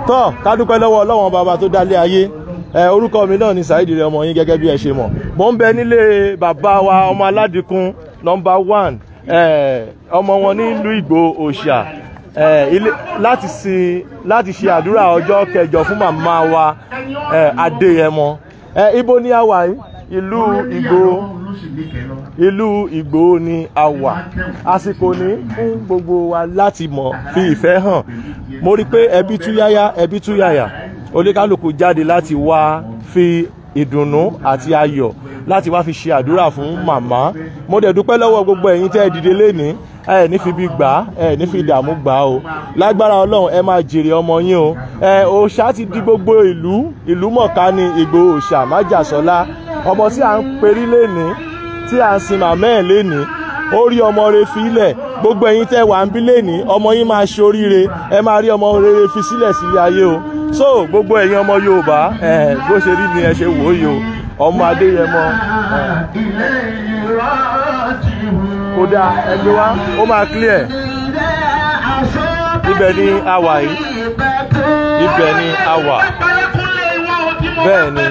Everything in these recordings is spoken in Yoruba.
tọ́ ká dúpẹ́ lọ́wọ́ Ọlọ́run bàbá tó dálé ayé. Orúkọ mi náà ni Saheed Ire ọmọ yín gẹ́gẹ́ bí ẹ ṣe mọ̀. Mo ń bẹ nílé bàbá wa ọmọ Aládìkún number 1 ọmọ wọn nílùú Ìgbò Òòṣà láti ṣe àdúrà ọjọ́ kẹjọ fún màmá wa Adéyẹmọ. Ibo ni a wà yìí? Ìlú Ìgbò ni a wà. Àsìkò ní fún gbogbo wa láti mọ̀ fi ìfẹ́ hàn. Mo rí pé ẹbí túyàyà oníkálùkù jáde láti wá fi ìdùnnú àti ayọ̀ láti wá fi ṣe àdúrà fún màmá. Mo dẹ̀ dúpẹ́ lọ́wọ́ gbogbo ẹ̀yin tẹ́ ẹ dìde lénìí ní fi bí gbà ní fi dààmú gbà o. Lágbára Ọlọ́run ẹ máa jèrè ọmọ yín o. Òòṣà ti di gbogbo ìlú mọ̀ká ní Ìgbò Òòṣà Májàsọ́lá. Ọmọ tí à ń perí lénìí tí à ń sin màmá ẹ̀ lénìí ó rí ọmọ rẹ̀ fi ilẹ̀. Gbogbo ẹ̀yin tẹ́ wà ń bí lénìí ọmọ yín máa ṣe oríire, ẹ máa rí ọmọ rere fi sílẹ̀ sílé ayé o. So gbogbo ẹ̀yin ọmọ Yorùbá bó ṣe rí ni ẹ ṣe wò ó yìí o. Ọmọ Adéyẹmọ kódà ẹgbẹ́ wa ó máa clear. Ibẹ̀ ni a wà yìí, ibẹ̀ ni a wà. Bẹ́ẹ̀ ni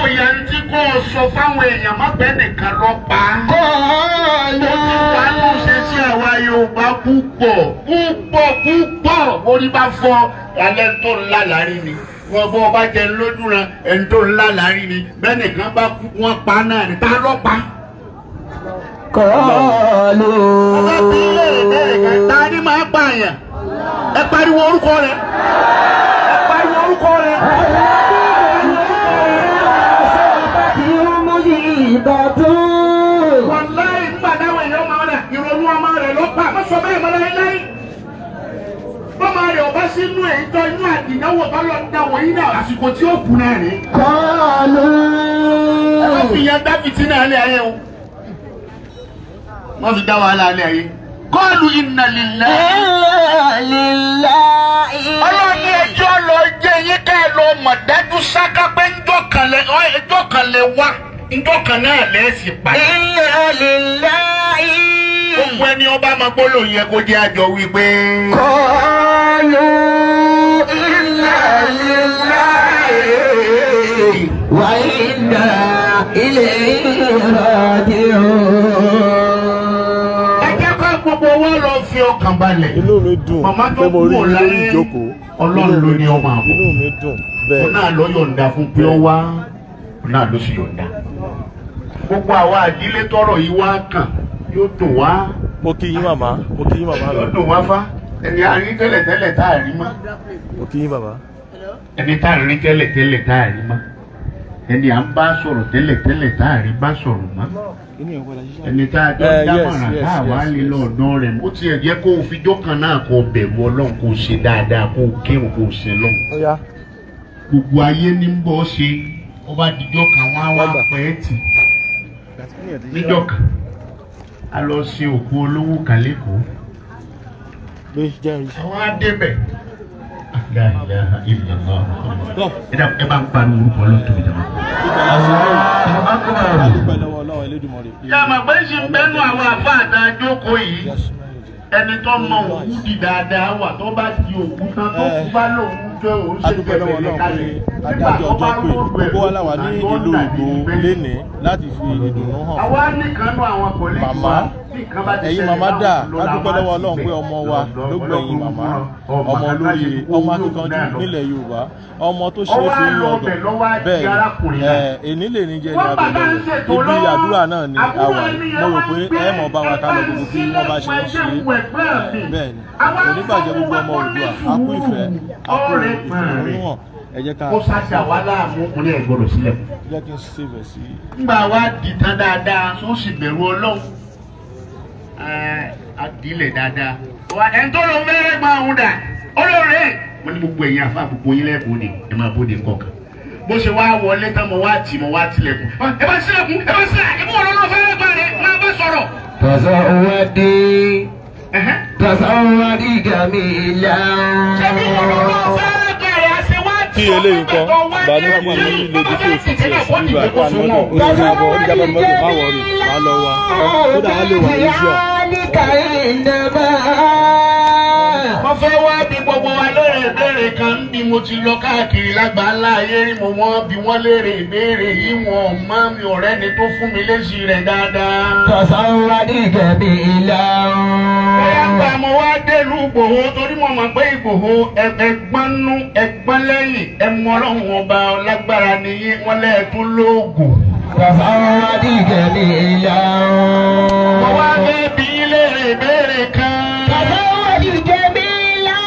ìyá ń tí kò sọ fáwọn èèyàn má bẹ́ẹ̀ nìkan lọ pa. Ó ti wà ní òṣèṣì àwa Yorùbá púpọ̀. Orí bá fọ́ alẹ́ tó ńlá lárí ni. Wọ́n bọ́ ọba jẹ lójú ran ẹni tó ńlá lárí ni. Bẹ́ẹ̀ nìkan bá kú wọ́n pa náà ni. Ta ló pa? Kọ́ọ̀lù. Ta ni máa pààyàn? Ẹ pariwo orúkọ rẹ̀. Ẹ pariwo orúkọ rẹ̀. Wàláhì gbàdáwọ̀ èèyàn máa rẹ̀ ìrònú ọmọ rẹ̀ ló pa àmọ́sọ bẹ́ẹ̀ mọ́ láíláí. Bọ́mọ rẹ̀ ọba sínú ètò inú àdìyàwó bá lọ dáwọ̀ yín náà àsìkò tí ó kù náà rí. Kọ́ọ̀lù. Ẹ má fi yẹn dá fìtínà alẹ́ ayé o. Wọ́n fi dá wàhálà alẹ́ ayé. Kọ́ọ̀lù inna lillahi. Ọlọ́run ní ẹjọ́ lọ jẹ́ yín ká ẹ lọ mọ̀ dájú sáká pé ẹjọ́ kan lè wá. Njọ́kan náà lẹ́sìn pa. Inna lillahi. Gbogbo ẹni ọba máa gbóló yẹn kó jẹ́ àjọ wípé. Qalu inna lillahi wa inna ilayhi raji'un. Ẹ jẹ́ ká gbogbo wọn lọ fi ọkàn balẹ̀. Inú mi dùn pé mo rí lórí ìjókòó. Ọlọ́run ló ní ọmọ àbọ̀. Inú mi dùn bẹ́ẹ̀. Òun náà ló yọ̀ǹda fún pé ó wá. Òun náà ló sì yọ̀ǹda. Gbogbo àwa àdílé tọrọ yìí wá kàn yóò dùn wá. Mo kí yín màmá, mo kí yín màmá. Yóò dùn wá fá. Ẹni a rí tẹ́lẹ̀ tá a rí mọ́. Mo kí yín bàbá. Ẹni tá a rí tẹ́lẹ̀ tá a rí mọ́. Ẹni à ń bá sọ̀rọ̀ tẹ́lẹ̀ tá a rí bá sọ̀rọ̀ mọ́. Ẹni tá a jọ dámọ̀ràn tá a wá lè lọ ọ̀dọ́ rẹ̀. Ó tiẹ̀ jẹ́ kó o fi jọ́kan náà kó o bẹ̀rù Ọlọ́run kó o ṣe dáadáa kó o kírun kó o ṣe lọ́hùn. Gbogbo ayé ní ń bọ́ ṣe ọba dìjọ́ kan wá pẹ́ tì. Níjọ́ kan a lọ sin òkú olówó kan lẹ́kọ̀ọ́. Àwọn adébẹ̀ ẹ bá ń pariwo orúkọ lọ́tọ̀ ìjọba. Yàmà pé ṣe ń bẹ́nu àwọn àfa àdájókòó yìí ẹni tó mọ òkú di dáadáa wà tó bá di òkú tán tó kú bá lòun jẹ́ òun ṣe pẹ̀lẹ́ kalẹ̀. Adájọ́ ọjọ́ pé gbogbo wa láwa ní ìlú Ìgbò lénìí láti fi ìdùnnú hàn. Àwa nìkan nú àwọn pọ̀lẹ́tì màmá ẹ̀yin màmá dà ká dúpẹ́ lọ́wọ́ Ọlọ́run pé ọmọ wa ló gbẹ̀yìn màmá, ọmọ olóríire, ọmọ akíkanjú nílẹ̀ Yorùbá, ọmọ tó ṣe é fi ń yọ̀gàn. Bẹ́ẹ̀ èní lè ní jẹ́ ní abẹ́lẹ́ ibi àdúrà náà ni àwa mo rò pé ẹ mọ̀ bá wa ká lọ gbogbo bí wọ́n bá ṣe ń ṣe bẹ́ẹ̀ ni onígbàjẹ́ gbogbo ọmọ Oòduà a kú ìfẹ́ a kú ìfẹ́ ẹ jẹ́ ká. Ó ṣàṣà wá láàmú ọkùnrin ẹ̀ gbọ́dọ̀ sílẹ̀. Jẹ́ kí n ṣèbẹ̀ sí. Nígbà wa di tán dáadáa tó sì bẹ̀rù Ọlọ́run adilẹ̀ dáadáa. Ẹni tó lọ mẹ́rẹ̀ máa ń dà olóore. Mo ní gbogbo ẹ̀yin àfa gbogbo yín lẹ́bùn ẹ máa bóde kọ̀ọ̀kan. Bó ṣe wá wọlé tán mo wá tilẹ̀kùn. Ẹ bá sílẹ̀kùn ẹ bá sílẹ̀ ẹ bá wọlé ọlọ́run fẹ́rẹ́ gbà rẹ̀ máa bá sọ̀rọ̀. Tasawwadi jamila. Ṣé bí wọ́n lọ́wọ́ fẹ́rẹ́ gbà rẹ̀ àṣẹ wá tì eléyìí kan gbà ní kí lè di pé òfin tiẹ̀ sí bíbá ìpá mọ́tò oníjàbọ̀ mọ́tò má wọ̀rì má lọ wá tó dáa lè wà easier. Mo fẹ́ wá bí gbogbo wa léèrè ìbéèrè kan bí mo ti lọ káàkiri lágbàálá ayé rí mo wọ́n bí wọ́n léèrè ìbéèrè yìí wọn mọ́ mi ọ̀rẹ́ ni tó fún mi léṣi rẹ̀ dáadáa. Tọ̀sánwádìí gẹ̀mí ìlànà. Ẹ̀yà gbà mo wá délùú Ìgbòho torí mo mọ̀ pé Ìgbòho ẹ̀gbọ́n nú ẹ̀gbọ́n lẹ́yìn ẹ̀mọ́ ọlọ́run ọba ọlágbára nìyí wọ́n lẹ́ẹ̀tún lóògùn. Tọ̀sánwádìí gẹ̀mí ìlànà. Mo wá fẹ́ bí léèrè ìbéèrè kan. Tọ̀sánwádìí gẹ̀mí ìlànà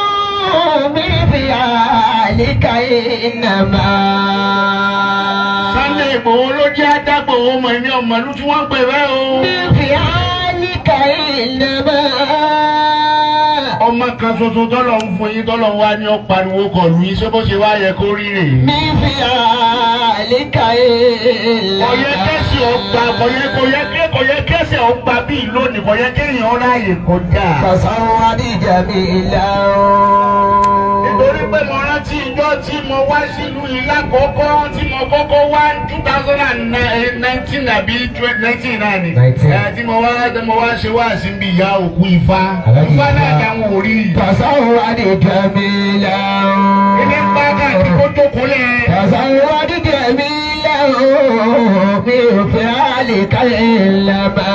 mi fi àlíkà ìnàmà. Sunday Ìgbòho ló jẹ́ adágbòho ọmọ ẹni ọmọlú tí wọ́n ń pè bẹ́ẹ̀ o. Mi fi àlíkà ìnàmà. Ọmọ kan ṣoṣo tọ́lọ̀ ń fún yín tọ́lọ̀ wá ní ọ̀pariwo kọ̀lù yín ṣé bó ṣe wá yẹ kó rí rè. Mi fi àlíkà ìnàmà. Kọ̀yẹ́ kẹ́sì ọgbà kọ̀yẹ́ kẹ́sì ọgbà bíi lónìí kọ̀yẹ́ kéèyàn ráàyè kọjá. Tọ̀sánwádìí gẹ̀mí ìlànà. Nítorí pé mo rántí ìjọ tí mo wá sílùú yìí lákòókò tí mo kọ́kọ́ wá 2019 àbí 1999 tí mo wá ṣe wá sí ibi ìyá òkú Ifá. Ifá náà dáhùn orí. Tọ̀sánwádìí gẹ̀mí ìlànà. Ilé ń bá káàkiri kó jókòó lẹ̀. Tọ̀sánwádìí gẹ̀mí ìlànà. Mi ò fẹ́ àlíkà ìnàmà.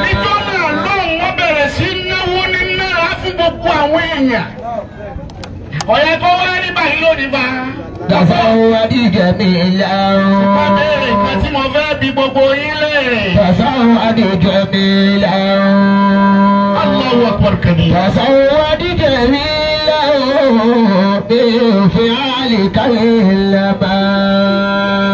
Níjọ́ náà lóhùn wọ́n bẹ̀rẹ̀ sí náwó ní náírà fún gbogbo àwọn èèyàn. Ọ̀yẹ́ kó wá rí báyìí lónìí bá. Tọ̀sánwádìí gẹ̀mí ìlànà. Béèrè kan tí mo fẹ́ bi gbogbo yín léèrè. Tọ̀sánwádìí gẹ̀mí ìlànà. Allahu Akbar kabir. Tọ̀sánwádìí gẹ̀mí ìlànà. Mi ò fẹ́ àlíkà ìnàmà.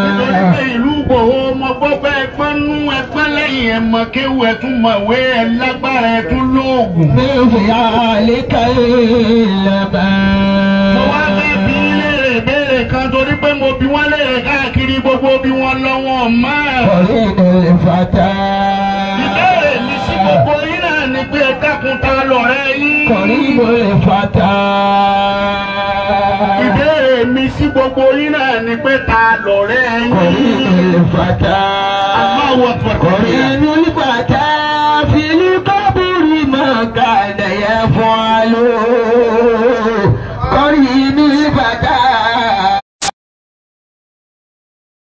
Nítorí pé ìlú Ìgbòho mo gbọ́ pé ẹgbọ́n nú ẹgbọ́n lẹ́yìn ẹ̀ mọ kéwù ẹ̀ tún mọ̀wé ẹ̀ lágbára ẹ̀ tún lóògùn. Mi ò fẹ́ àlíkà ìnàmà. Mo wá fẹ́ bi léèrè ìbéèrè kan torí pé mo bi wọ́n léèrè káàkiri gbogbo bí wọ́n lọ́wọ́ mọ́. Kọ̀rínù ìfàtà. Ìbéèrè mi sí gbogbo yín náà ni pé ẹ dákun ta lọ̀rẹ́ yín. Kọ̀rínù ìfàtà. Ìbéèrè mi sí gbogbo yín náà ni pé ta lọ̀rẹ́ yín. Kọ̀rínù ìfàtà. Allahu Akbar. Kọ̀rínù ìfàtà. Fìlí kọ́bùrì máa ka ẹ̀dẹ̀yẹ fún alo. Kọ̀rínù ìfàtà.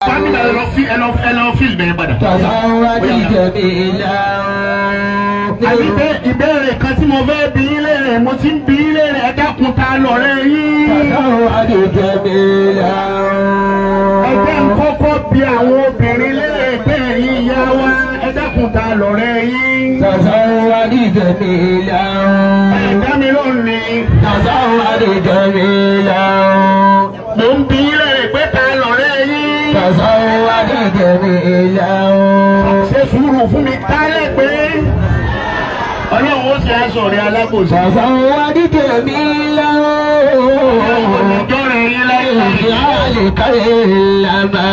Fámìlì ẹ lọ fíìlì bẹ́ẹ̀ padà. Tọ̀sánwádìí gẹ̀mí ìlànà. Àbí ìbéèrè kan tí mo fẹ́ bi yín léèrè mo ti ń bi yín léèrè ẹ dákun ta lọ̀rẹ́ yín. Tọ̀sánwádìí gẹ̀mí ìlànà. Ẹ jẹ́ n kọ́kọ́ bi àwọn obìnrin léèrè pé ẹ̀yin ìyá wa ẹ dákun ta lọ̀rẹ́ yín. Tọ̀sánwádìí gẹ̀mí ìlànà. Ẹ dá mi lónìí. Tọ̀sánwádìí gẹ̀mí ìlànà. Mo ń bi yín léèrè pé ta lọ̀rẹ́ yín. Tọ̀sánwádìí gẹ̀mí ìlànà. Ṣé sùúrù fún mi tálẹ̀ pé Ọlọ́run ó ṣe aṣọ rẹ̀ alábòsí. Tọ̀sánwádìí gẹ̀mí ìlànà. Ọjọ́ rẹ̀ yín láyé. Ìyá àlìkà ìlànà.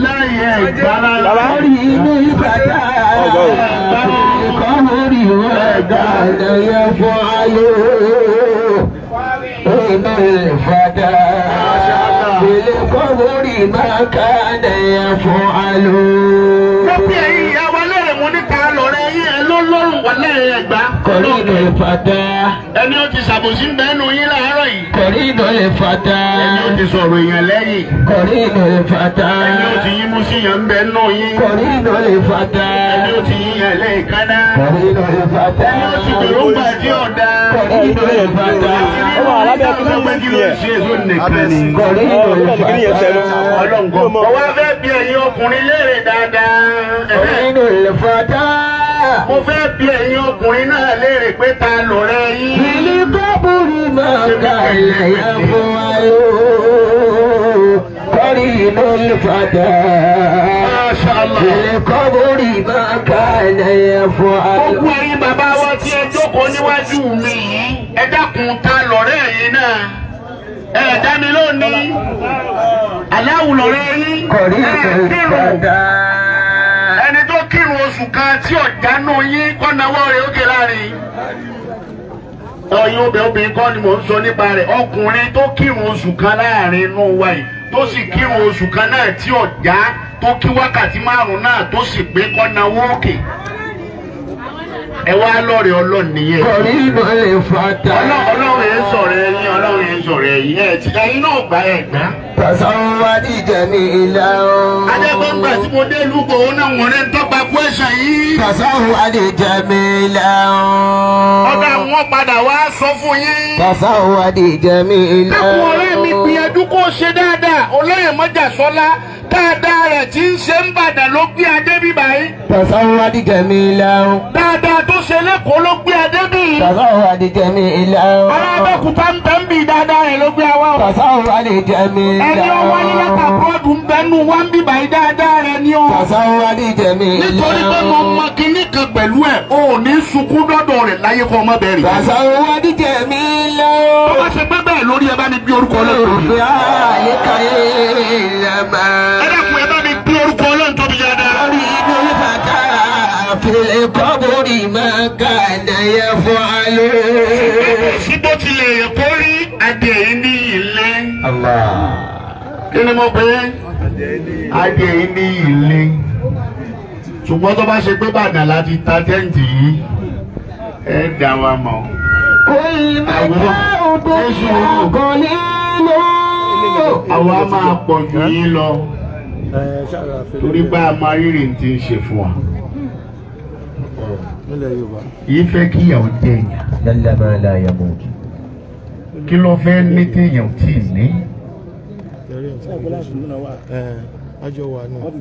Láyé ìgbàlá. Orí inú ìbàdà. Ìkọ́mọ̀rí wọ́n dáadáa yẹ fún ayé. Inú ìfàdà. Ìkọ́mọ̀rí máa ká dáyẹ fún ayé. Lọ́pọ̀ ẹ̀yìn ìyá wa lẹ́rẹ̀ mo níta lọ́rẹ́ yín ẹ ló lọ́rùn wà lẹ́rẹ̀ ẹ̀gbá. Kọ̀rínù ìfàdà. Ẹni ó ti ṣàbòsí ń bẹ́nu yín láàárọ̀ yìí. Kọ̀rínù ìfàdà. Ẹni ó ti sọ̀rọ̀ èèyàn lẹ́yìn. Kọ̀rínù ìfàdà. Ẹni ó ti yín mú síyàn ń bẹ́nu yín. Kọ̀rínù ìfàdà. Ẹni ó ti yín yàn lẹ́yìn kánná. Kọ̀rínù ìfàdà. Ẹni ó ti gbèrò ń gbà tí ọ̀dà. Kọ̀rínù ìfàdà. Ọmọ alábẹ́ kí ló ń Kí ló ń ṣe èso nìkan ni. Kọ̀rínù ìfàdà. Ọlọ́ngọ́. Ọwọ́ fẹ́ bí ẹ̀yin ọkùnrin léèrè dáadáa. Kọ̀rínù ìfàdà. Mo fẹ́ bí ẹ̀yin ọkùnrin náà léèrè pé ta lọ̀rẹ́ yín. Ìlú kọ́bùrì máa ka ẹ̀yẹ fún ayé. Kọ̀rínù ìfàdà. Ìlú kọ́bùrì máa ka ẹ̀yẹ fún ayé. Gbogbo ẹ̀yin bàbá wa tí ẹ jókòó níwájú mi yìí, ẹ dákun ta lọ̀rẹ́ yín náà. Ẹ dá mi lónìí. Aláwù lọ̀rẹ́ yín. Kọ̀rínù ìfàdà. Ẹni tó kírun oṣù kan tí ọ̀jánú yín kọ́ náwó rẹ̀ ókè láàrin. ọyún obìnrin kan ni mò ń sọ nípa rẹ̀ ọkùnrin tó kírun oṣù kan láàrin inú wa yìí tó sì kírun oṣù kan náà tí ọ̀já tó kí wákàtí 5 náà tó sì pé kọ́nà wókè ẹ wá lọ́ọ̀rẹ́ ọlọ́run nìyẹn. kọ̀rí ìmọ̀lẹ̀ fata. ọlọ́run yẹn sọ̀rọ̀ ẹ̀yìn ọlọ́run yẹn sọ̀rọ̀ ẹ̀yìn ẹ̀ tí ẹ̀yin náà gbà ẹ̀ gbà. Tasawwadi jamilan. adẹ́gbẹ́ngbà tí mo dé lúgbò ó náà wọ́n rẹ̀ ń tọ́pa kwẹ́sàn yìí. Tasawwadi jamilan. ọ̀dà wọn padà wá sọ fún yín. Tasawwadi jamilan. àwọn ọ̀rẹ́ mi gbìyànjú kó ṣe dáadáa olóyè mọ́jà sọ́lá dáadáa rẹ̀ tí ń ṣe ń bàdàn ló gbé adé bí báyìí. Tasawwadi jamilan. dáadáa tó ṣe lẹ́kọ̀ọ́ ló gbé adé bí. Tasawwadi jamilan. alábẹ́kúta ń bẹ́ ń bì dáadáa rẹ̀ ló gbé awá. Tasawwadi jamilan. ẹni ọwọ́ ní lẹ́tà bọ́ọ̀dù ń bẹ́nu wá ń bì báyìí dáadáa rẹ̀ ni ó. Tasawwadi jamilan. nítorí pé mo mọ kinní kan pẹ̀lú ẹ̀ o ò ní sunkún dọ́dọ̀ rẹ̀ láyé kọ́ ọmọ bẹ̀rẹ̀. Tasawwadi jamilan. tó bá ṣe pé bẹ́ẹ̀ lórí ẹ bá mi bí orúkọ Ọlọ́run tóbi. ẹ dákun ẹ bá mi bí orúkọ Ọlọ́run tóbi dáadáa. في القبر ما كان يفعل. sí bó tilẹ̀ yẹ kó rí adé yìí ní ilé. kí ni mo pè é? adé yìí ní ilé. ṣùgbọ́n tó bá ṣe pé Ìbàdàn láti ta tẹ́ǹtì yìí ẹ dá wa mọ̀. àwa máa pọ̀ jù yín lọ torí bá a máa rírì tí ń ṣe fún wa. yìí fẹ́ kí ìyàwó jẹ èèyàn. yálà máa la yàgò. kí ló fẹ́ ní tí èèyàn tí ì ní.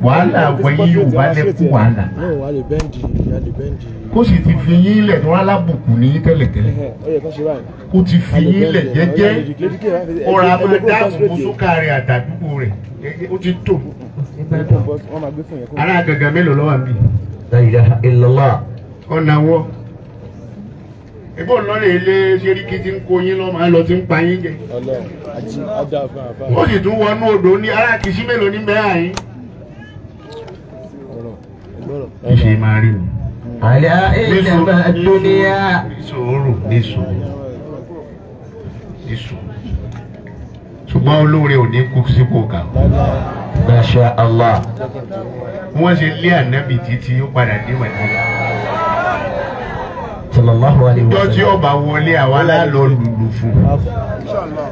wàhálà àgbẹ̀yìn Yorùbá lẹ́kún wàhálà. kó sì ti fi yín lẹ̀ tó alábùkù ní tẹ́lẹ̀tẹ́lẹ̀. kó ti fi yín lẹ̀ jẹ́jẹ́. ọ̀rọ̀ àmọ́ dáàbò sókàrẹ̀ àtàdúgbò rẹ̀ jẹ́jẹ́ ó ti tò. ará àgàgà mélòó ló wà níbí. La ilaha illallah. ọ̀nà wọ. ẹgbẹ́ ọ̀nà ilé ṣeríkì tí ń kó yín lọ́mọ ẹ lọ tí ń pa yín jẹ. ó sì tún wọnú odò ní ará Kìṣí mélòó ní bẹ́ẹ̀ àyín. ìṣe máa rí mi. àlẹ́ ìlànà dúníà. sòrò ní sòrò ṣùgbọ́n olóore ò ní kú sípò kà. Masha Allah. wọ́n ṣe lé ànábì títí ó padà dé Mádínà. Sallallahu alaihi ọjọ́ wasallam. tí ọba wọlé àwa lálọ́ lùlù fún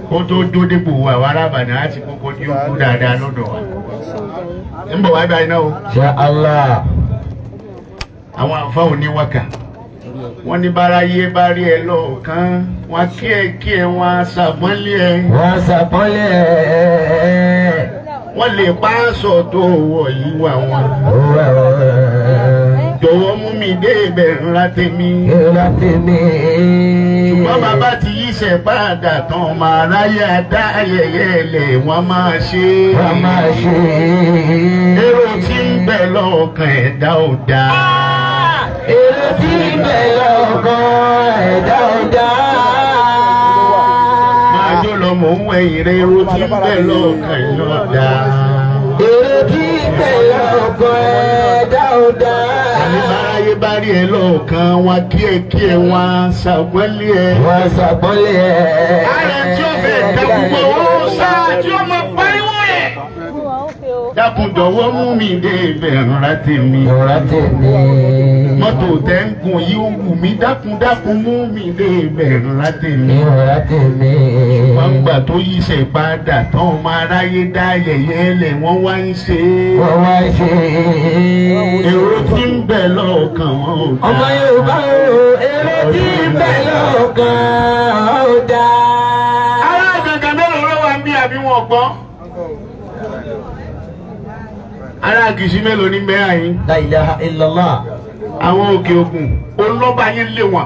kó tó dódépò wa àwa arábàdà láti kókó ní òkú dáadáa lọ́dọ̀ wa. ń bọ̀ wá báyìí náà o. Masha Allah. àwọn àfa oníwákà wọ́n ní báráyé bá rí ẹ lọ́ọ̀kan wọ́n kí ẹ wọ́n ṣàpọ́nlé ẹ. wọ́n ṣàpọ́nlé ẹ̀. wọ́n lè pa aṣọ tó wọ̀ yìí wà wọn. jọ̀wọ́ mú mi dé ibẹ̀ ńlá tèmi. ìlà tèmi. ṣùgbọ́n bàbá ti yíṣẹ́ padà tán máa ráyè àdá ayẹyẹ lẹ̀ wọ́n máa ṣe. wọ́n máa ṣe. èrò tí ń bẹ lọ́kàn ẹ̀dá ò dáa. èrò tí ń bẹ lọ́kàn ẹ̀dá ò dáa. máa jó lọ mò ń wẹ̀yìn rẹ̀ èrò tí ń bẹ lọ́kàn ẹ̀dá ò dáa. èrò tí ń bẹ lọ́kàn ẹ̀dá ò dáa. àníbáráyé bá rí ẹ lọ́ọ̀kan wọn kí ẹ wọn ṣàpọ́nlé ẹ. wọ́n ṣàpọ́nlé ẹ̀. ààrẹ tí ó fẹ́ dá gbogbo owó sáà tí ó mọ pariwo rẹ̀. dákun jọ̀wọ́ mú mi dé ibẹ̀ ńlá tèmi. ìlà tèmi. mọ́tò tẹ́ ń gùn yìí ó wù mí dákun mú mi dé ibẹ̀ ńlá tèmi. ìlà tèmi. wọ́n gbà tó yíṣẹ́ padà tán ọmọ aráyé dá yẹ̀yẹ́ lẹ̀ wọ́n wá ń ṣe. wọ́n wá ṣe. èrò tí ń bẹ lọ́ọ̀kan wọn ò dá. ọmọ Yorùbá o èrò tí ń bẹ lọ́kàn ò dáa. ará àgàgà mélòó ló wà ń bí àbí wọn gbọ́. ará Kìṣí mélòó ní bẹ́ẹ̀ àyín. La ilaha illallah. àwọn òkè òkun olóba yín lé wọn.